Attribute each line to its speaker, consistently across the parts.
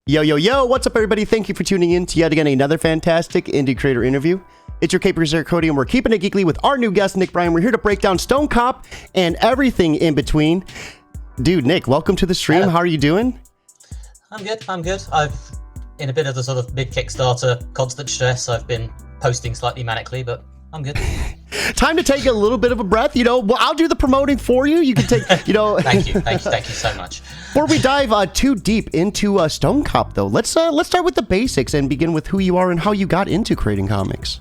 Speaker 1: Yo, yo, yo, what's up, everybody? Thank you for tuning in to yet again another fantastic indie creator interview. It's your Cape Reserve Cody, and we're keeping it geekly with our new guest, Nick Bryan. We're here to break down StoneCop and everything in between. Dude, Nick, welcome to the stream. How are you doing?
Speaker 2: I'm good. I've in a bit of the sort of mid-Kickstarter constant stress. I've been posting slightly manically, but I'm good.
Speaker 1: Time to take a little bit of a breath. Well, I'll do the promoting for you. You can take,
Speaker 2: Thank you so much.
Speaker 1: Before we dive too deep into StoneCop, though, let's start with the basics and begin with who you are and how you got into creating comics.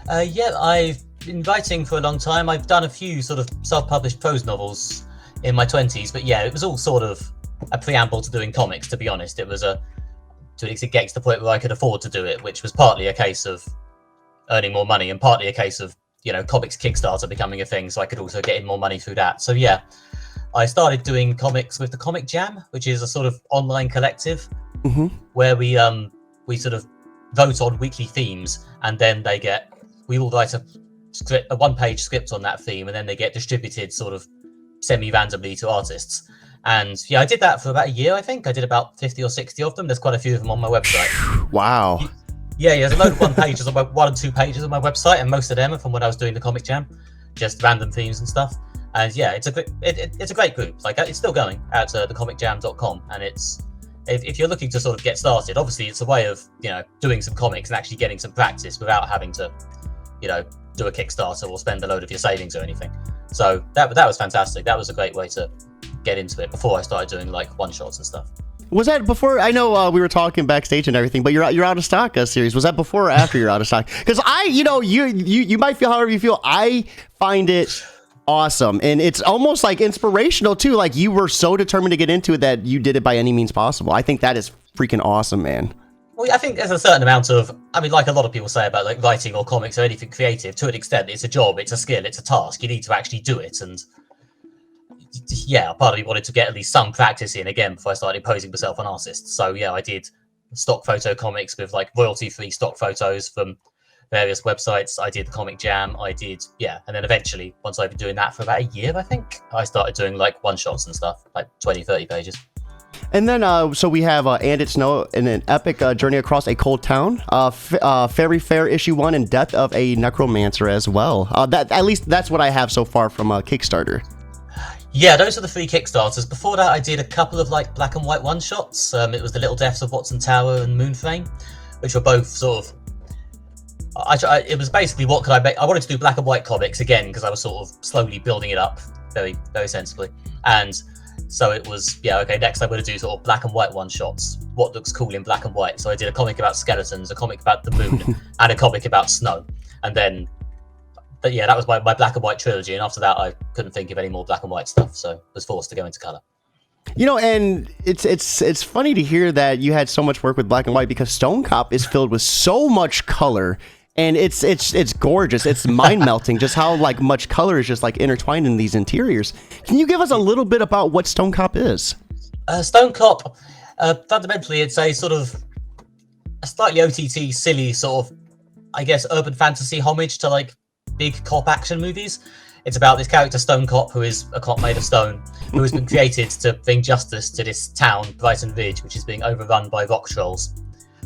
Speaker 2: I've been writing for a long time. I've done a few sort of self-published prose novels in my 20s, but yeah, it was all sort of a preamble to doing comics, to be honest. It was to get to the point where I could afford to do it, which was partly a case of earning more money and partly a case of, comics Kickstarter becoming a thing, so I could also get in more money through that. So yeah, I started doing comics with the Comic Jam, which is a sort of online collective where we sort of vote on weekly themes, and then we all write a one-page script on that theme, and then they get distributed sort of semi-randomly to artists. And yeah, I did that for about a year, I think. I did about 50 or 60 of them. There's quite a few of them on my website.
Speaker 1: Wow.
Speaker 2: Yeah, there's a load of one and two pages on my website, and most of them are from when I was doing the Comic Jam, just random themes and stuff. And yeah, it's a great group. Like, it's still going at thecomicjam.com, and if you're looking to sort of get started, obviously it's a way of doing some comics and actually getting some practice without having to do a Kickstarter or spend a load of your savings or anything. So that was fantastic. That was a great way to get into it before I started doing like one shots and stuff.
Speaker 1: Was that before? I know we were talking backstage and everything, but your out of stock series, was that before or after you're out of stock? Because you might feel however you feel. I find it awesome, and it's almost like inspirational too. Like, you were so determined to get into it that you did it by any means possible. I think that is freaking awesome, man. Well,
Speaker 2: I think there's a certain amount of, like a lot of people say about like writing or comics or anything creative, to an extent, it's a job, it's a skill, it's a task. You need to actually do it. And yeah, part of me wanted to get at least some practice in again before I started imposing myself on artists. So yeah, I did stock photo comics with like royalty-free stock photos from various websites. I did the Comic Jam. And then eventually, once I've been doing that for about a year, I think, I started doing like one-shots and stuff, like 20, 30 pages.
Speaker 1: And then, so we have And It Snow and an epic journey across a cold town, Fairy Fair issue 1, and Death of a Necromancer as well. At least that's what I have so far from Kickstarter.
Speaker 2: Yeah, those are the 3 Kickstarters. Before that, I did a couple of like black and white one-shots. It was The Little Deaths of Watson Tower and Moonframe, which were both sort of... it was basically, what could I make? I wanted to do black and white comics again, because I was sort of slowly building it up very, very sensibly. And so it was, next I'm going to do sort of black and white one-shots. What looks cool in black and white? So I did a comic about skeletons, a comic about the moon, and a comic about snow. And then... But yeah, that was my black and white trilogy, and after that, I couldn't think of any more black and white stuff, so I was forced to go into color.
Speaker 1: And it's funny to hear that you had so much work with black and white, because StoneCop is filled with so much color, and it's gorgeous. It's mind melting just how like much color is just like intertwined in these interiors. Can you give us a little bit about what StoneCop is?
Speaker 2: StoneCop, fundamentally, it's a sort of a slightly OTT, silly sort of, I guess, urban fantasy homage to like big cop action movies. It's about this character StoneCop, who is a cop made of stone, who has been created to bring justice to this town, Brighton Ridge, which is being overrun by rock trolls.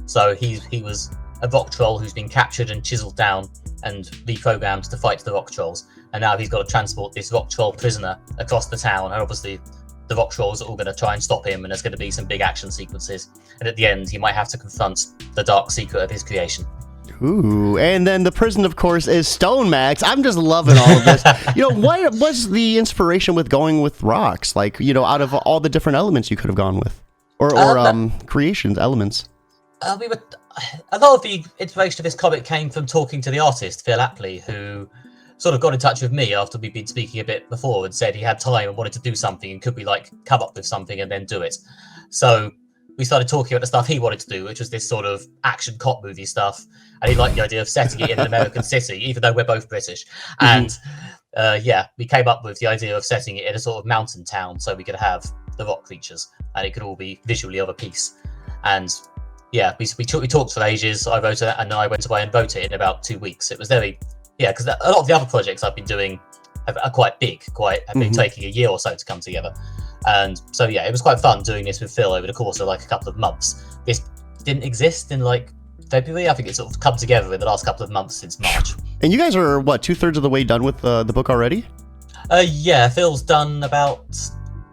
Speaker 2: So he was a rock troll who's been captured and chiseled down and reprogrammed to fight the rock trolls, and now he's got to transport this rock troll prisoner across the town, and obviously the rock trolls are all going to try and stop him, and there's going to be some big action sequences, and at the end he might have to confront the dark secret of his creation.
Speaker 1: Ooh, and then the prison, of course, is Stonemax. I'm just loving all of this. What was the inspiration with going with rocks? Like, out of all the different elements you could have gone with, or creations, elements.
Speaker 2: A lot of the inspiration of this comic came from talking to the artist, Phil Apley, who sort of got in touch with me after we'd been speaking a bit before and said he had time and wanted to do something, and could we like come up with something and then do it. So we started talking about the stuff he wanted to do, which was this sort of action cop movie stuff. And he liked the idea of setting it in an American city, even though we're both British. And we came up with the idea of setting it in a sort of mountain town, so we could have the rock creatures and it could all be visually of a piece. And yeah, we talked for ages. I wrote it, and then I went away and wrote it in about 2 weeks. It was very, because a lot of the other projects I've been doing are quite big, have been taking a year or so to come together. And so yeah, it was quite fun doing this with Phil over the course of like a couple of months. This didn't exist in like February. I think it's sort of come together in the last couple of months since March.
Speaker 1: And you guys are what, 2/3 of the way done with the book already?
Speaker 2: Yeah, Phil's done about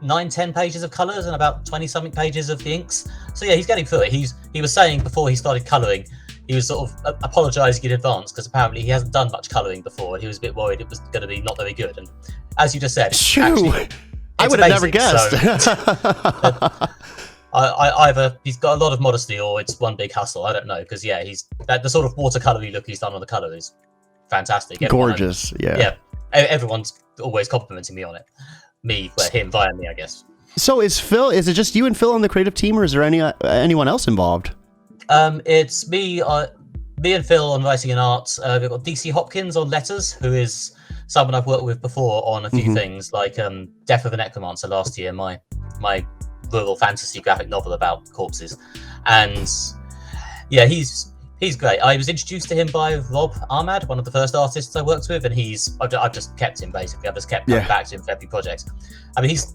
Speaker 2: 9-10 pages of colours and about 20-something pages of the inks. So yeah, he's getting through it. He was saying before he started colouring, he was sort of apologising in advance because apparently he hasn't done much colouring before and he was a bit worried it was going to be not very good. And as you just said, it's actually,
Speaker 1: I would have never guessed.
Speaker 2: Either he's got a lot of modesty or it's one big hustle. I don't know, because yeah, the sort of watercolory look he's done on the colour is fantastic.
Speaker 1: Gorgeous, yeah.
Speaker 2: Everyone's always complimenting me on it. Him via me, I guess.
Speaker 1: So is it just you and Phil on the creative team, or is there anyone else involved?
Speaker 2: It's me and Phil on writing and art. We've got DC Hopkins on letters, who is someone I've worked with before on a few things, like Death of the Necromancer last year, my rural fantasy graphic novel about corpses. And yeah, he's great. I was introduced to him by Rob Ahmad, one of the first artists I worked with, and I've just kept him basically. I've just kept coming back to him for every project. I mean, he's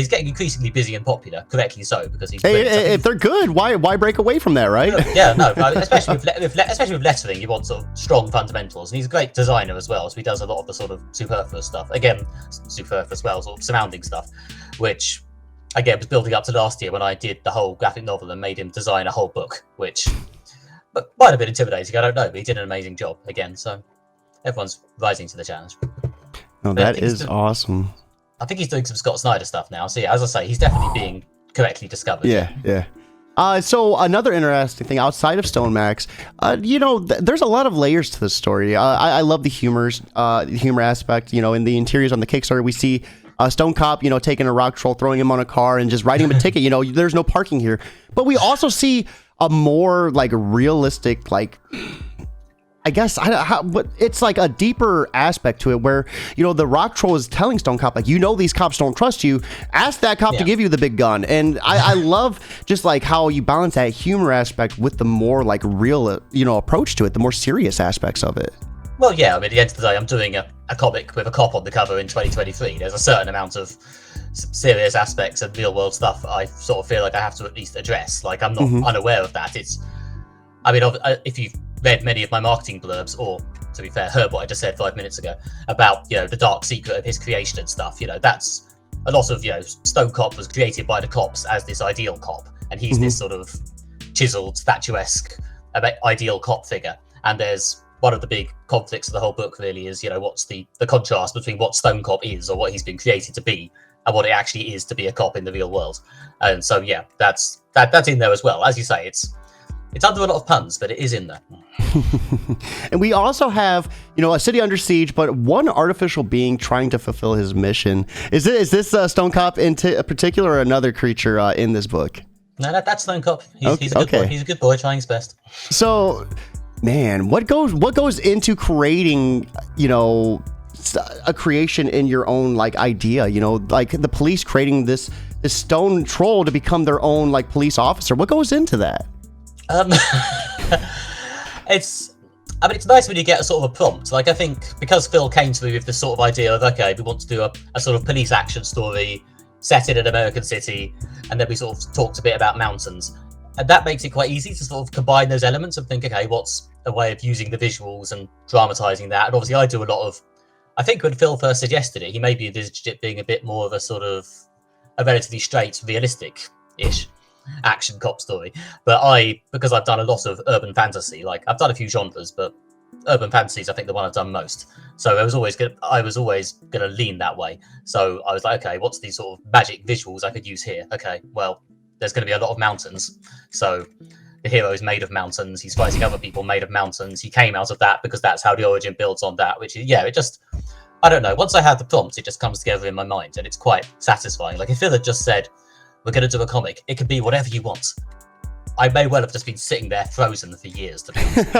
Speaker 2: getting increasingly busy and popular, correctly so, because he's.
Speaker 1: If they're good, why break away from that, right?
Speaker 2: Yeah, no, especially with lettering, you want sort of strong fundamentals, and he's a great designer as well, so he does a lot of the sort of superfluous stuff. Again, superfluous, well, sort of surrounding stuff, which again was building up to last year when I did the whole graphic novel and made him design a whole book, which. But might have been intimidating, I don't know, but he did an amazing job again, so everyone's rising to the challenge.
Speaker 1: No, that is awesome.
Speaker 2: I think he's doing some Scott Snyder stuff now, so yeah, as I say, he's definitely being correctly discovered.
Speaker 1: Yeah. So another interesting thing outside of Stonemax, there's a lot of layers to the story. I love the humor aspect. In the interiors on the Kickstarter, we see StoneCop, taking a rock troll, throwing him on a car, and just writing him a ticket. There's no parking here. But we also see a more like realistic, like I guess but it's like a deeper aspect to it where the rock troll is telling StoneCop like these cops don't trust you. Ask that cop to give you the big gun. And I love just like how you balance that humor aspect with the more like real approach to it, the more serious aspects of it.
Speaker 2: Well, yeah, I mean, at the end of the day, I'm doing a comic with a cop on the cover in 2023. There's a certain amount of serious aspects and real world stuff I sort of feel like I have to at least address. Like, I'm not unaware of that. If you've read many of my marketing blurbs, or to be fair, heard what I just said 5 minutes ago about, the dark secret of his creation and stuff, that's a lot of, StoneCop was created by the cops as this ideal cop. And he's this sort of chiseled, statuesque, ideal cop figure. And there's one of the big conflicts of the whole book really is, what's the contrast between what StoneCop is or what he's been created to be and what it actually is to be a cop in the real world. And so, yeah, that's in there as well. As you say, it's under a lot of puns, but it is in there.
Speaker 1: And we also have, a city under siege, but one artificial being trying to fulfill his mission. Is this StoneCop in particular or another creature in this book?
Speaker 2: No, that's StoneCop. He's a good boy. He's a good boy trying his best.
Speaker 1: So, man, what goes into creating, a creation in your own like idea, like the police creating this stone troll to become their own like police officer? What goes into that?
Speaker 2: It's nice when you get a sort of a prompt. Like, I think because Phil came to me with this sort of idea of, okay, we want to do a sort of police action story set in an American city, and then we sort of talked a bit about mountains. And that makes it quite easy to sort of combine those elements and think, okay, what's a way of using the visuals and dramatizing that? And obviously I do a lot of, I think when Phil first suggested it, he maybe envisaged it being a bit more of a sort of a relatively straight, realistic-ish action cop story. But because I've done a lot of urban fantasy, like I've done a few genres, but urban fantasy is I think the one I've done most. So I was always gonna lean that way. So I was like, okay, what's these sort of magic visuals I could use here? Okay, well, there's going to be a lot of mountains. So the hero is made of mountains. He's fighting other people made of mountains. He came out of that because that's how the origin builds on that, which is, I don't know. Once I have the prompt, it just comes together in my mind and it's quite satisfying. Like if Phil had just said, we're going to do a comic, it could be whatever you want. I may well have just been sitting there frozen for years, to be honest.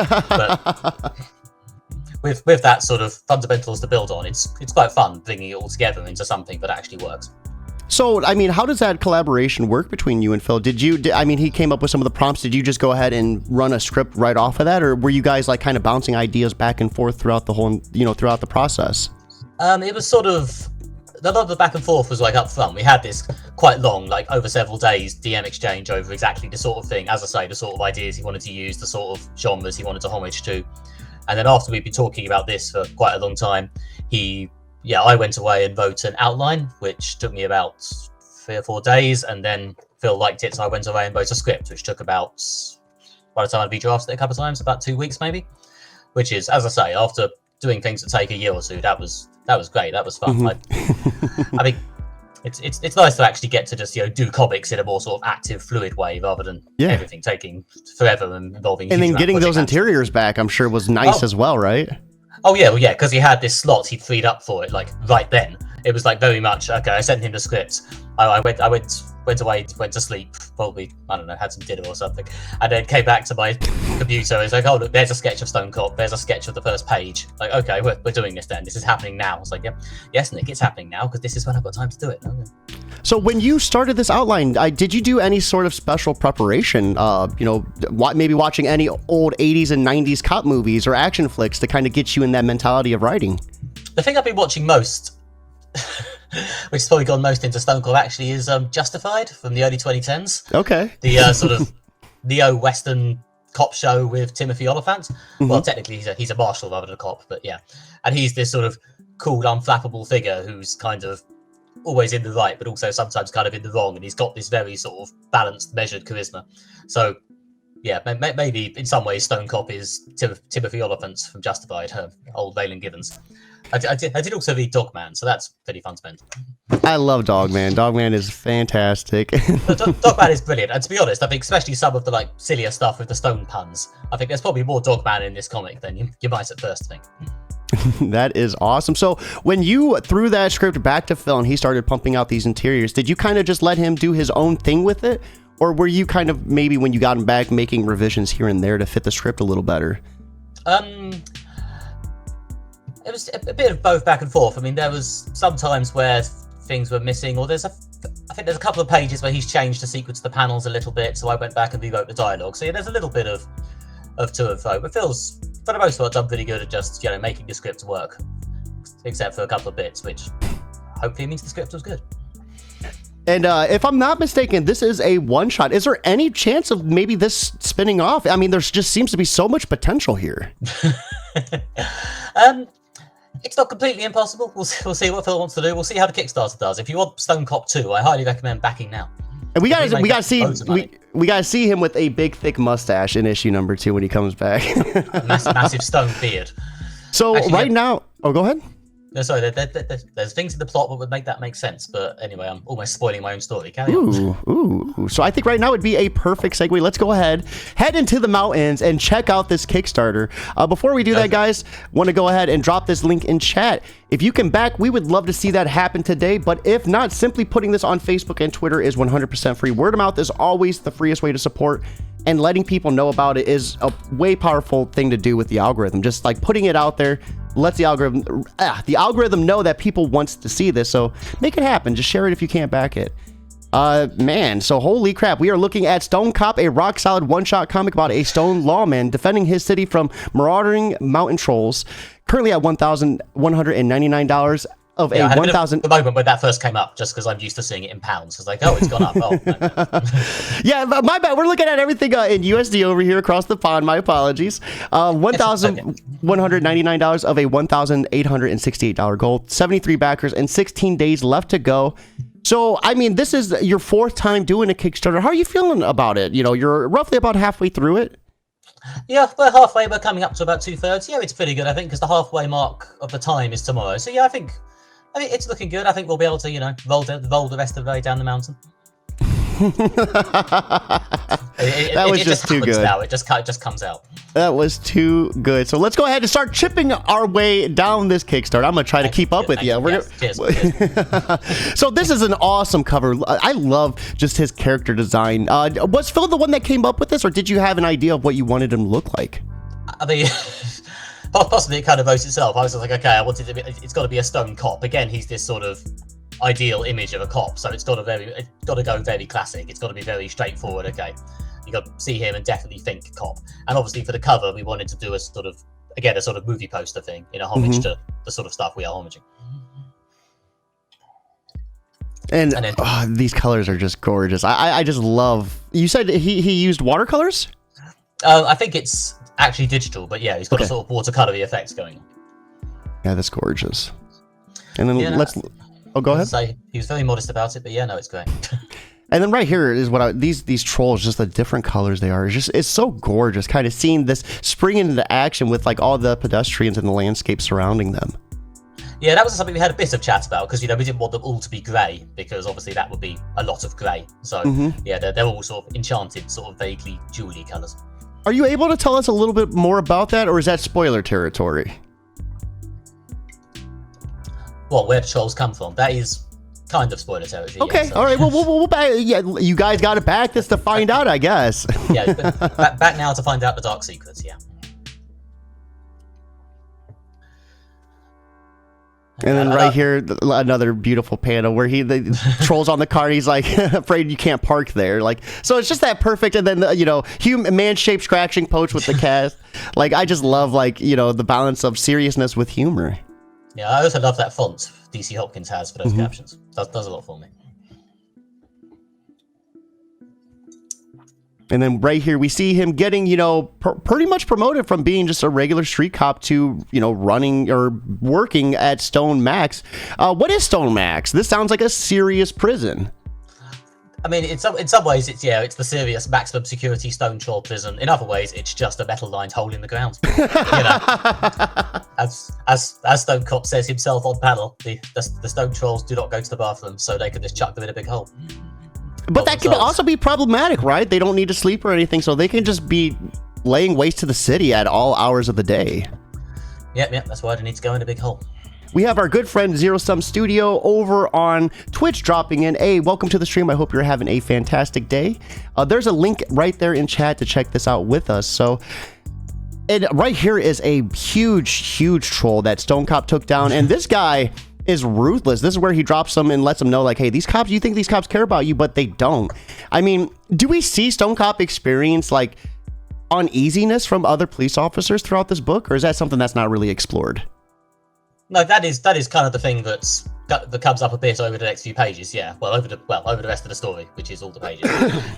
Speaker 2: But with that sort of fundamentals to build on, it's quite fun bringing it all together into something that actually works.
Speaker 1: So, I mean, how does that collaboration work between you and Phil? He came up with some of the prompts. Did you just go ahead and run a script right off of that? Or were you guys like kind of bouncing ideas back and forth throughout the whole, throughout the process?
Speaker 2: It was sort of a lot of the back and forth was like up front. We had this quite long, like over several days, DM exchange over exactly the sort of thing, as I say, the sort of ideas he wanted to use, the sort of genres he wanted to homage to. And then after we'd been talking about this for quite a long time, I went away and wrote an outline, which took me about 3 or 4 days, and then Phil liked it, so I went away and wrote a script, which took about, by the time I'd redrafted it a couple of times, about 2 weeks maybe. Which is, as I say, after doing things that take a year or two, that was great. That was fun. I mean, it's nice to actually get to just do comics in a more sort of active, fluid way rather than everything taking forever and involving.
Speaker 1: And then getting those interiors back, I'm sure, was nice as well, right?
Speaker 2: Oh yeah, well, yeah, because he had this slot he'd freed up for it, like right then. It was like very much okay. I sent him the script. I went away, went to sleep, probably, I don't know, had some dinner or something, and then came back to my computer. It's like, oh look, there's a sketch of StoneCop. There's a sketch of the first page. Like, okay, we're doing this then. This is happening now. It's like, yeah, yes, Nick, it's happening now because this is when I've got time to do it. Okay.
Speaker 1: So when you started this outline, did you do any sort of special preparation? Maybe watching any old 80s and 90s cop movies or action flicks to kind of get you in that mentality of writing?
Speaker 2: The thing I've been watching most, which has probably gone most into StoneCop actually, is Justified from the early 2010s.
Speaker 1: Okay.
Speaker 2: The sort of neo-Western cop show with Timothy Oliphant. Mm-hmm. Well, technically he's a marshal rather than a cop, but yeah. And he's this sort of cool, unflappable figure who's kind of always in the right, but also sometimes kind of in the wrong. And he's got this very sort of balanced, measured charisma. So yeah, maybe in some ways StoneCop is Timothy Oliphant from Justified, old Raylan Givens. I did also read Dogman, so that's pretty fun to spend.
Speaker 1: I love Dogman. Dogman is fantastic.
Speaker 2: Dogman is brilliant, and to be honest, I think especially some of the like sillier stuff with the stone puns, I think there's probably more Dogman in this comic than you might at first think.
Speaker 1: That is awesome. So when you threw that script back to Phil and he started pumping out these interiors, did you kind of just let him do his own thing with it? Or were you kind of maybe when you got him back making revisions here and there to fit the script a little better?
Speaker 2: It was a bit of both back and forth. I mean, there was some times where things were missing, or I think there's a couple of pages where he's changed the sequence of the panels a little bit, so I went back and rewrote the dialogue. So yeah, there's a little bit of to and fro, but Phil's, for the most part, done pretty good at just, making the script work, except for a couple of bits, which hopefully means the script was good.
Speaker 1: And if I'm not mistaken, this is a one-shot. Is there any chance of maybe this spinning off? I mean, there just seems to be so much potential here.
Speaker 2: It's not completely impossible. We'll see what Phil wants to do. We'll see how the Kickstarter does. If you want StoneCop 2, I highly recommend backing now.
Speaker 1: And we gotta see him with a big thick mustache in issue number 2 when he comes back.
Speaker 2: A massive stone beard.
Speaker 1: So actually, now, go ahead.
Speaker 2: No, sorry, there's things in the plot that would make that make sense, but anyway, I'm almost spoiling my own story. Carry on.
Speaker 1: Ooh. So I think right now would be a perfect segue. Let's go ahead, head into the mountains, and check out this Kickstarter. Before we do that, guys, want to go ahead and drop this link in chat. If you can back, we would love to see that happen today, but if not, simply putting this on Facebook and Twitter is 100% free. Word of mouth is always the freest way to support, and letting people know about it is a way powerful thing to do with the algorithm. Just like putting it out there lets the algorithm know that people wants to see this, so make it happen. Just share it if you can't back it. Man, so holy crap, we are looking at StoneCop, a rock-solid one-shot comic about a stone lawman defending his city from marauding mountain trolls, currently at $1,199 of a 1,000.
Speaker 2: The moment when that first came up, just because I'm used to seeing it in pounds, it's like, oh, it's gone up. Oh, no.
Speaker 1: Yeah, my bad. We're looking at everything in USD over here across the pond. My apologies. $1,199 of a $1,868 goal, 73 backers, and 16 days left to go. So, I mean, this is your 4th time doing a Kickstarter. How are you feeling about it? You're roughly about halfway through it.
Speaker 2: Yeah, we're halfway. We're coming up to about 2/3. Yeah, it's pretty good, I think, because the halfway mark of the time is tomorrow. So, yeah, I think it's looking good. I think we'll be able to, roll the rest of the way down the mountain.
Speaker 1: That was just too good.
Speaker 2: Now. It just comes out.
Speaker 1: That was too good. So let's go ahead and start chipping our way down this Kickstarter. I'm going to try to keep up with you.
Speaker 2: Cheers.
Speaker 1: So this is an awesome cover. I love just his character design. Was Phil the one that came up with this, or did you have an idea of what you wanted him to look like?
Speaker 2: I mean, possibly it kind of votes itself. I was just like, okay, I wanted it's got to be a stone cop. Again, he's this sort of ideal image of a cop, so it's got to go very classic. It's got to be very straightforward. Okay, you got to see him and definitely think cop. And obviously for the cover, we wanted to do a sort of movie poster thing in a homage to the sort of stuff we are homaging.
Speaker 1: And
Speaker 2: then,
Speaker 1: these colors are just gorgeous. I just love. You said he used watercolors?
Speaker 2: I think it's actually digital, but yeah, he's got a sort of watercolory effect going on.
Speaker 1: Yeah, that's gorgeous. And then let's. Oh, go ahead.
Speaker 2: Say he was very modest about it, but yeah, no, it's great.
Speaker 1: And then right here is what these trolls, just the different colors they are. It's so gorgeous, kind of seeing this spring into action with like all the pedestrians and the landscape surrounding them.
Speaker 2: Yeah, that was something we had a bit of chat about because we didn't want them all to be grey because obviously that would be a lot of grey. So yeah, they're all sort of enchanted, sort of vaguely jewelly colours.
Speaker 1: Are you able to tell us a little bit more about that, or is that spoiler territory?
Speaker 2: Well, where the trolls come from? That is kind of spoiler territory.
Speaker 1: Okay,
Speaker 2: yeah, so.
Speaker 1: all right. Well, we'll back. Yeah, you guys got to back this to find out, I guess.
Speaker 2: Yeah, back now to find out the dark secrets. Yeah.
Speaker 1: And then right here, another beautiful panel where the trolls on the car. He's like afraid you can't park there. Like, so it's just that perfect. And then man-shaped scratching poach with the cat. Like, I just love the balance of seriousness with humor.
Speaker 2: Yeah, I also love that font DC Hopkins has for those captions. Does a lot for me.
Speaker 1: And then right here, we see him getting, pretty much promoted from being just a regular street cop to, running or working at Stonemax. What is Stonemax? This sounds like a serious prison.
Speaker 2: I mean, in some ways, it's the serious maximum security stone troll prison. In other ways, it's just a metal-lined hole in the ground. As StoneCop says himself on panel, the stone trolls do not go to the bathroom, so they can just chuck them in a big hole.
Speaker 1: But that can also be problematic, right? They don't need to sleep or anything, so they can just be laying waste to the city at all hours of the day.
Speaker 2: Yep, that's why they need to go in a big hole.
Speaker 1: We have our good friend Zero Sum Studio over on Twitch dropping in. Hey, welcome to the stream. I hope you're having a fantastic day. There's a link right there in chat to check this out with us. So, and right here is a huge troll that StoneCop took down, and this guy is ruthless. This is where he drops them and lets them know, like, hey, these cops, you think these cops care about you, but they don't. I mean, do we see StoneCop experience like uneasiness from other police officers throughout this book, or is that something that's not really explored?
Speaker 2: No, that is kind of the thing that comes up a bit over the next few pages. Yeah, over the rest of the story, which is all the pages.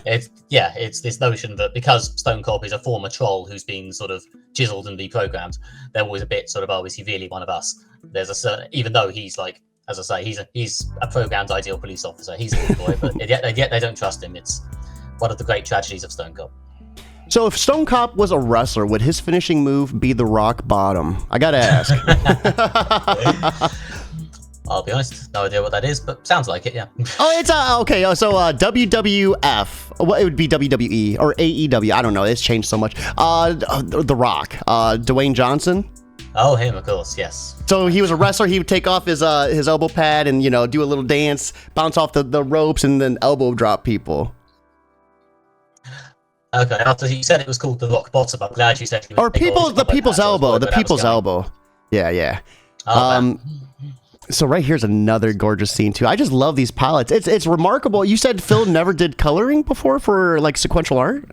Speaker 2: It's this notion that because StoneCop is a former troll who's been sort of chiseled and reprogrammed, they're always a bit sort of, is he really one of us? There's a certain, even though he's like, as I say, he's a programmed ideal police officer. He's a good boy, but yet they don't trust him. It's one of the great tragedies of StoneCop.
Speaker 1: So if StoneCop was a wrestler, would his finishing move be the rock bottom? I gotta ask.
Speaker 2: I'll be honest, no idea what that is, but sounds like it, yeah.
Speaker 1: Oh, it's okay. So WWF, well, it would be WWE or AEW. I don't know. It's changed so much. The Rock, Dwayne Johnson.
Speaker 2: Oh, him, of course, yes.
Speaker 1: So he was a wrestler. He would take off his elbow pad and do a little dance, bounce off the ropes, and then elbow drop people.
Speaker 2: Okay, after you said it was called the rock bottom, I'm glad you said it was
Speaker 1: or the people's elbow. The people's elbow. Yeah.
Speaker 2: Oh,
Speaker 1: so right here's another gorgeous scene too. I just love these palettes. It's remarkable. You said Phil never did coloring before for like sequential art?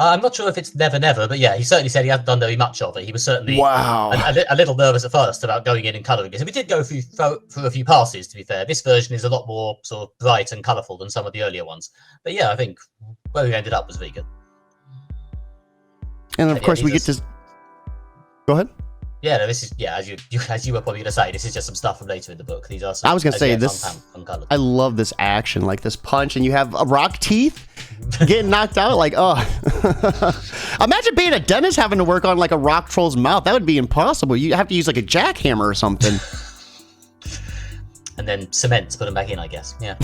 Speaker 2: I'm not sure if it's never, but yeah, he certainly said he hadn't done very much of it. He was certainly a little nervous at first about going in and colouring it. So we did go through a few passes, to be fair. This version is a lot more sort of bright and colourful than some of the earlier ones. But yeah, I think where we ended up was very good.
Speaker 1: And of course we get to... Go ahead.
Speaker 2: Yeah, no, this is, as you were probably going to say, this is just some stuff from later in the book. These are some,
Speaker 1: I was going to say, this, I love this action, like this punch, and you have rock teeth getting knocked out, like, oh. Imagine being a dentist having to work on, like, a rock troll's mouth. That would be impossible. You have to use, like, a jackhammer or something.
Speaker 2: And then cement to put them back in, I guess. Yeah.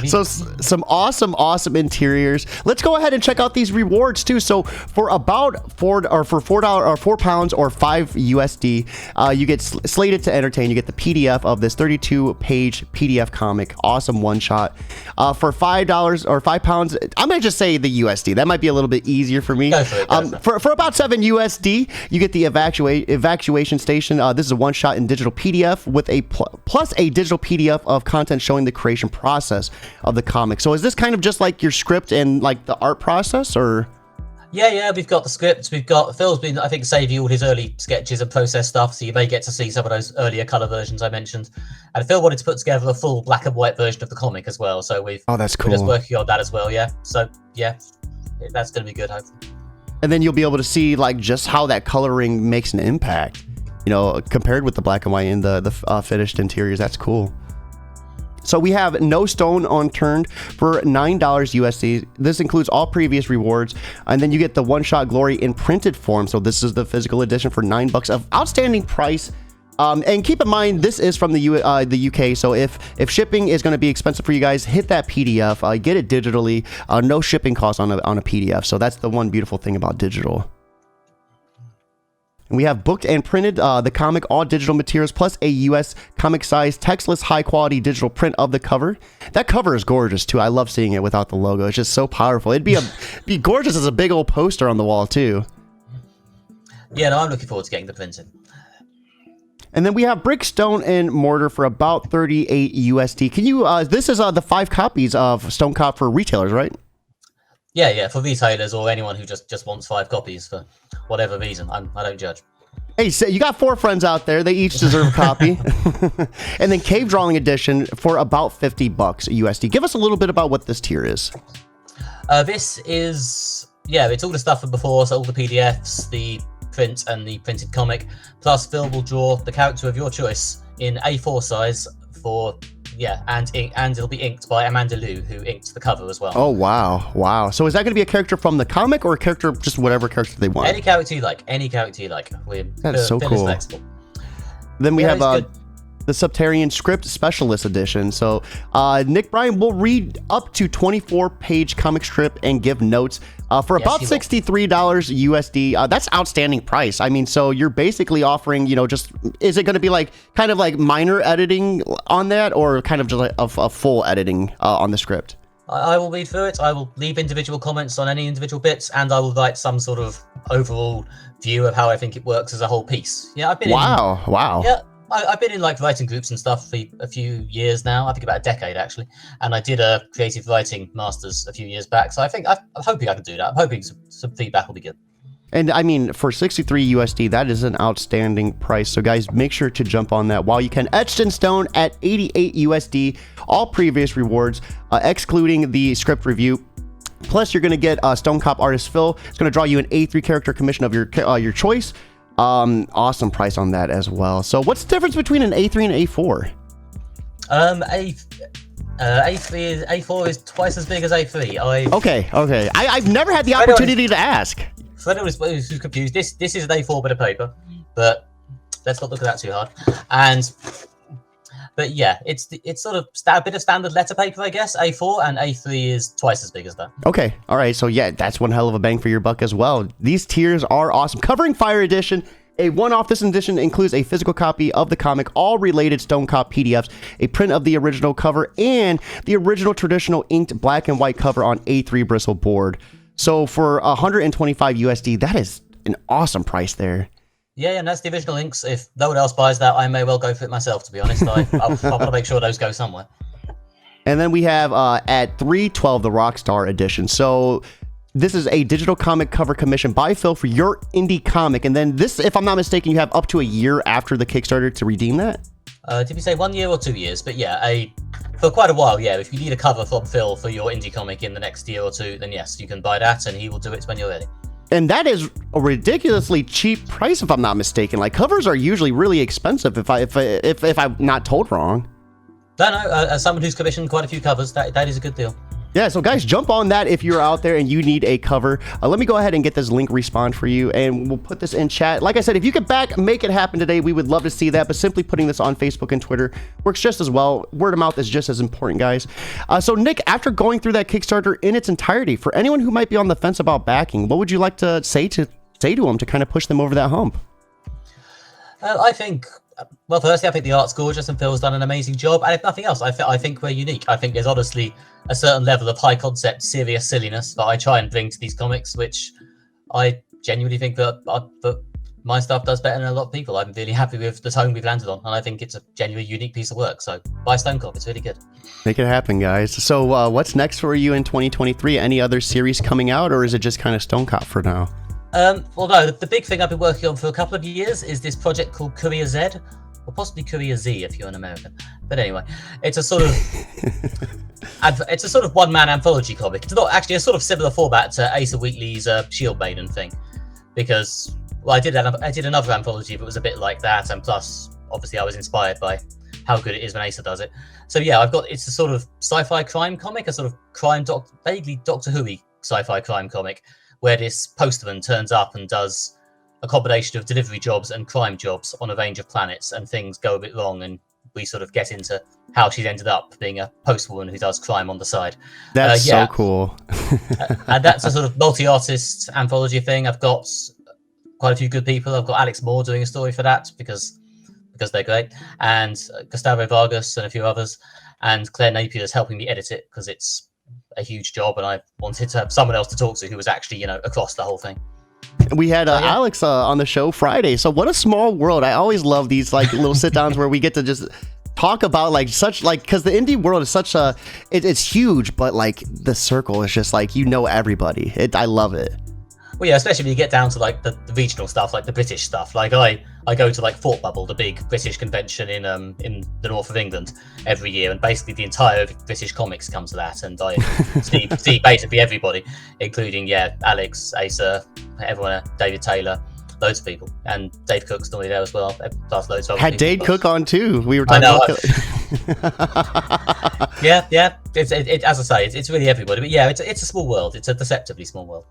Speaker 1: So some awesome interiors. Let's go ahead and check out these rewards too. So for about $4 or £4 or $5 USD, you get slated to entertain. You get the PDF of this 32-page PDF comic. Awesome one shot. For $5 or £5, I'm gonna just say the USD. That might be a little bit easier for me.
Speaker 2: Go for it.
Speaker 1: For about $7 USD, you get the evacuation station. This is a one shot in digital PDF with a plus a digital PDF of content showing the creation process of the comic. So is this kind of just like your script and like the art process, or?
Speaker 2: Yeah, we've got the script. We've got Phil's been, I think, saving all his early sketches and process stuff, so you may get to see some of those earlier color versions I mentioned. And Phil wanted to put together a full black and white version of the comic as well, so
Speaker 1: that's
Speaker 2: we're
Speaker 1: cool.
Speaker 2: just working on that as well. Yeah, so yeah, that's going to be good, hopefully.
Speaker 1: And then you'll be able to see like just how that coloring makes an impact, you know, compared with the black and white and the finished interiors. That's cool. So we have No Stone Unturned for $9 USD. This includes all previous rewards, and then you get the one-shot glory in printed form. So this is the physical edition for $9, of outstanding price. And keep in mind, this is from the UK. So if shipping is going to be expensive for you guys, hit that PDF. Get it digitally. No shipping costs on a PDF. So that's the one beautiful thing about digital. We have booked and printed the comic, all digital materials, plus a US comic size textless high quality digital print of the cover. That cover is gorgeous too. I love seeing it without the logo. It's just so powerful. It'd be gorgeous as a big old poster on the wall too.
Speaker 2: Yeah, no, I'm looking forward to getting the printing.
Speaker 1: And then we have brick, stone, and mortar for about 38 USD. Can you? This is the 5 copies of StoneCop for retailers, right?
Speaker 2: Yeah, for retailers or anyone who just wants 5 copies for whatever reason. I don't judge.
Speaker 1: Hey, so you got 4 friends out there. They each deserve a copy. And then Cave Drawing Edition for about $50 USD. Give us a little bit about what this tier is.
Speaker 2: This is, it's all the stuff from before, so all the PDFs, the print and the printed comic, plus Phil will draw the character of your choice in A4 size for... Yeah, and it'll be inked by Amanda Liu, who inked the cover as well.
Speaker 1: Oh, wow. So is that going to be a character from the comic or a character, just whatever character they want?
Speaker 2: Any character you like.
Speaker 1: That's so cool. Then we have the Subterranean Script Specialist Edition. So Nick Bryan will read up to 24-page comic strip and give notes for about $63 USD. That's outstanding price. I mean, so you're basically offering, is it going to be like kind of like minor editing on that, or kind of just like a full editing on the script?
Speaker 2: I will read through it. I will leave individual comments on any individual bits, and I will write some sort of overall view of how I think it works as a whole piece. Yeah, I've been
Speaker 1: Wow.
Speaker 2: Yeah. I've been in like writing groups and stuff for a few years now. I think about a decade actually, and I did a creative writing masters a few years back. So I'm hoping I can do that. I'm hoping some feedback will be good.
Speaker 1: And I mean, for 63 USD, that is an outstanding price. So guys, make sure to jump on that while you can. Etched in stone at 88 USD. All previous rewards, excluding the script review. Plus, you're going to get StoneCop artist Phil. It's going to draw you an A3 character commission of your choice. Awesome price on that as well. So what's the difference between an A3 and A4?
Speaker 2: A4 is twice as big as A3.
Speaker 1: Okay. I've never had the opportunity to ask.
Speaker 2: For anyone who's confused, this is an A4 bit of paper, but let's not look at that too hard. But yeah, it's sort of a bit of standard letter paper, I guess. A4 and A3 is twice as big as that. Okay, all right. So yeah, that's one hell of a bang for your buck as well. These tiers are awesome. Covering Fire Edition, a one-off. This edition includes a physical copy of the comic, all related StoneCop PDFs, a print of the original cover, and the original traditional inked black and white cover on A3 bristle board. So for 125 USD, that is an awesome price there. Yeah, and that's the original inks. If no one else buys that, I may well go for it myself, to be honest. I'll want to make sure those go somewhere. And then we have at 312 the Rockstar Edition. So this is a digital comic cover commission by Phil for your indie comic. And then this, if I'm not mistaken, you have up to a year after the Kickstarter to redeem that? Did we say 1 year or 2 years? But yeah, for quite a while, yeah. If you need a cover from Phil for your indie comic in the next year or two, then yes, you can buy that and he will do it when you're ready. And that is a ridiculously cheap price, if I'm not mistaken. Like, covers are usually really expensive, if I'm not told wrong. No, as someone who's commissioned quite a few covers, that is a good deal. Yeah, so guys, jump on that if you're out there and you need a cover. Let me go ahead and get this link respawned for you, and we'll put this in chat. Like I said, if you could make it happen today, we would love to see that, but simply putting this on Facebook and Twitter works just as well. Word of mouth is just as important, guys. So Nick, after going through that Kickstarter in its entirety, for anyone who might be on the fence about backing, what would you like to say to them to kind of push them over that hump? I think... Well, firstly, I think the art's gorgeous and Phil's done an amazing job. And if nothing else, I think we're unique. I think there's honestly a certain level of high concept, serious silliness that I try and bring to these comics, which I genuinely think that my stuff does better than a lot of people. I'm really happy with the tone we've landed on, and I think it's a genuinely unique piece of work. So buy StoneCop, it's really good.
Speaker 1: Make it happen, guys. So what's next for you in 2023? Any other series coming out, or is it just kind of StoneCop for now?
Speaker 2: Well, no, the big thing I've been working on for a couple of years is this project called Courier Z, or possibly Courier Z if you're an American. But anyway, it's a sort of it's a sort of one-man anthology comic. It's not actually a sort of similar format to Asa Wheatley's Shield Maiden thing, because I did another anthology that was a bit like that, and plus, obviously, I was inspired by how good it is when Asa does it. So yeah, it's a sort of sci-fi crime comic, a sort of vaguely Doctor Who-y sci-fi crime comic, where this postman turns up and does a combination of delivery jobs and crime jobs on a range of planets, and things go a bit wrong, and we sort of get into how she's ended up being a postwoman who does crime on the side.
Speaker 1: That's so cool.
Speaker 2: And that's a sort of multi-artist anthology thing. I've got quite a few good people. I've got Alex Moore doing a story for that because they're great, and Gustavo Vargas and a few others, and Claire Napier is helping me edit it because it's a huge job, and I wanted to have someone else to talk to who was actually, across the whole thing.
Speaker 1: We had Alex on the show Friday. So what a small world. I always love these like little sit downs where we get to just talk about because the indie world is such it's huge, but like the circle is just like, everybody. I love it.
Speaker 2: Well, yeah, especially when you get down to like the regional stuff, like the British stuff. Like I go to like Fort Bubble, the big British convention in the north of England every year, and basically the entire British comics come to that, and I see basically everybody, including Alex, Asa, everyone, David Taylor, loads of people, and Dave Cook's normally there as well. Plus loads of
Speaker 1: had Dave Cook on too. We were talking about.
Speaker 2: Yeah. It's as I say, it's really everybody. But yeah, it's a small world. It's a deceptively small world.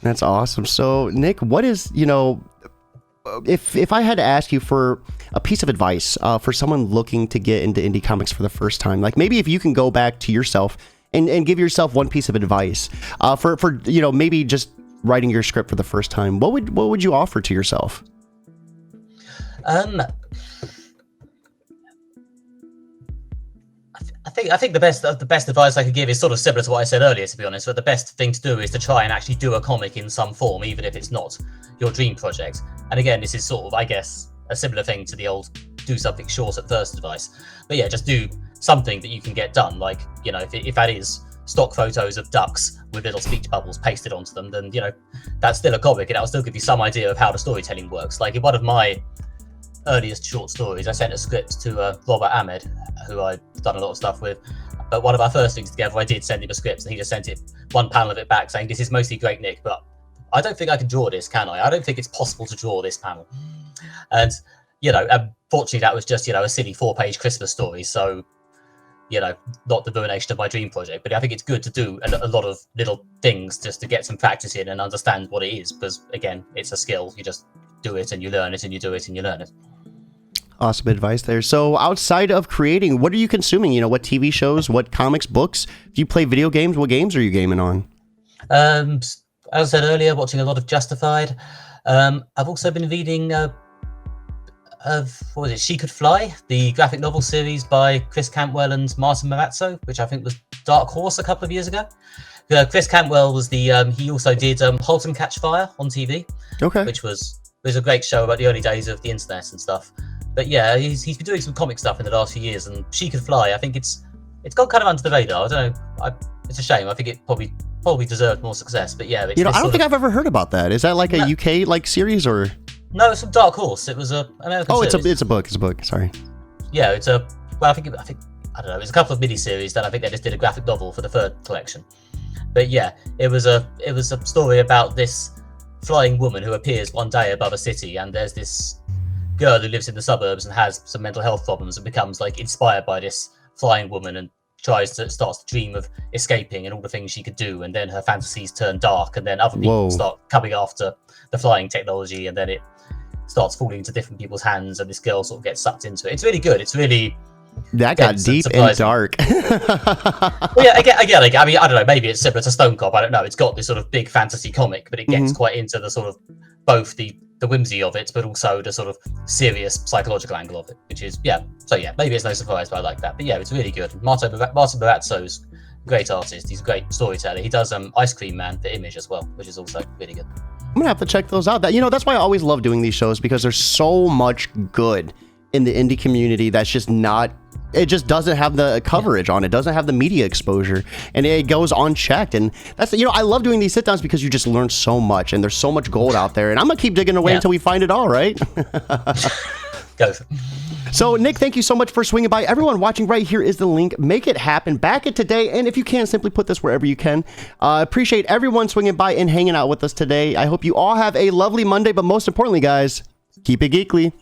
Speaker 1: That's awesome. So, Nick, what is, if I had to ask you for a piece of advice for someone looking to get into indie comics for the first time, like maybe if you can go back to yourself and give yourself one piece of advice for maybe just writing your script for the first time, what would you offer to yourself?
Speaker 2: I think the best advice I could give is sort of similar to what I said earlier, to be honest. But the best thing to do is to try and actually do a comic in some form, even if it's not your dream project. And again, this is sort of, I guess, a similar thing to the old do something short at first advice. But yeah, just do something that you can get done. Like, if that is stock photos of ducks with little speech bubbles pasted onto them, then, that's still a comic, and that'll still give you some idea of how the storytelling works. Like in one of my earliest short stories, I sent a script to Robert Ahmed, who I've done a lot of stuff with. But one of our first things together, I did send him a script, and he just sent it one panel of it back saying, "This is mostly great, Nick, but I don't think I can draw this, can I? I don't think it's possible to draw this panel." And unfortunately, that was just a silly 4-page Christmas story. So not the ruination of my dream project. But I think it's good to do a lot of little things just to get some practice in and understand what it is, because again, it's a skill. You just do it and you learn it, and you do it and you learn it.
Speaker 1: Awesome advice there. So outside of creating, what are you consuming? What TV shows, what comics, books? Do you play video games? What games are you gaming on?
Speaker 2: As I said earlier, watching a lot of Justified. I've also been reading what was it? She Could Fly, the graphic novel series by Chris Cantwell and Martin Morazzo, which I think was Dark Horse a couple of years ago. Chris Cantwell was he also did Halt and Catch Fire on TV, which was a great show about the early days of the internet and stuff. But yeah, he's been doing some comic stuff in the last few years, and She Could Fly, I think it's gone kind of under the radar. I don't know. It's a shame. I think it probably deserved more success. But yeah,
Speaker 1: I don't think I've ever heard about that. Is that like a UK like series or?
Speaker 2: No, it's from Dark Horse. It was a American series.
Speaker 1: It's a book. Sorry.
Speaker 2: Yeah, I think I don't know. It was a couple of miniseries. Then I think they just did a graphic novel for the third collection. But yeah, it was a story about this flying woman who appears one day above a city, and there's this girl who lives in the suburbs and has some mental health problems and becomes like inspired by this flying woman and starts to dream of escaping and all the things she could do, and then her fantasies turn dark, and then other people start coming after the flying technology, and then it starts falling into different people's hands, and this girl sort of gets sucked into it. It's really good. It's really
Speaker 1: that got deep and dark.
Speaker 2: Well, yeah, again, I mean, I don't know, maybe it's similar to StoneCop, I don't know. It's got this sort of big fantasy comic, but it gets quite into the sort of both the whimsy of it, but also the sort of serious psychological angle of it, which is, maybe it's no surprise, but I like that. But yeah, it's really good. Martin Morazzo's great artist. He's a great storyteller. He does Ice Cream Man for Image as well, which is also really good.
Speaker 1: I'm gonna have to check those out. That's why I always love doing these shows, because there's so much good in the indie community that's just not. It just doesn't have the coverage on it, doesn't have the media exposure, and it goes unchecked. And that's, I love doing these sit downs because you just learn so much, and there's so much gold out there. And I'm gonna keep digging away until we find it all, right?
Speaker 2: Go.
Speaker 1: So, Nick, thank you so much for swinging by. Everyone watching, right here is the link. Make it happen. Back it today. And if you can, simply put this wherever you can. Appreciate everyone swinging by and hanging out with us today. I hope you all have a lovely Monday. But most importantly, guys, keep it geekly.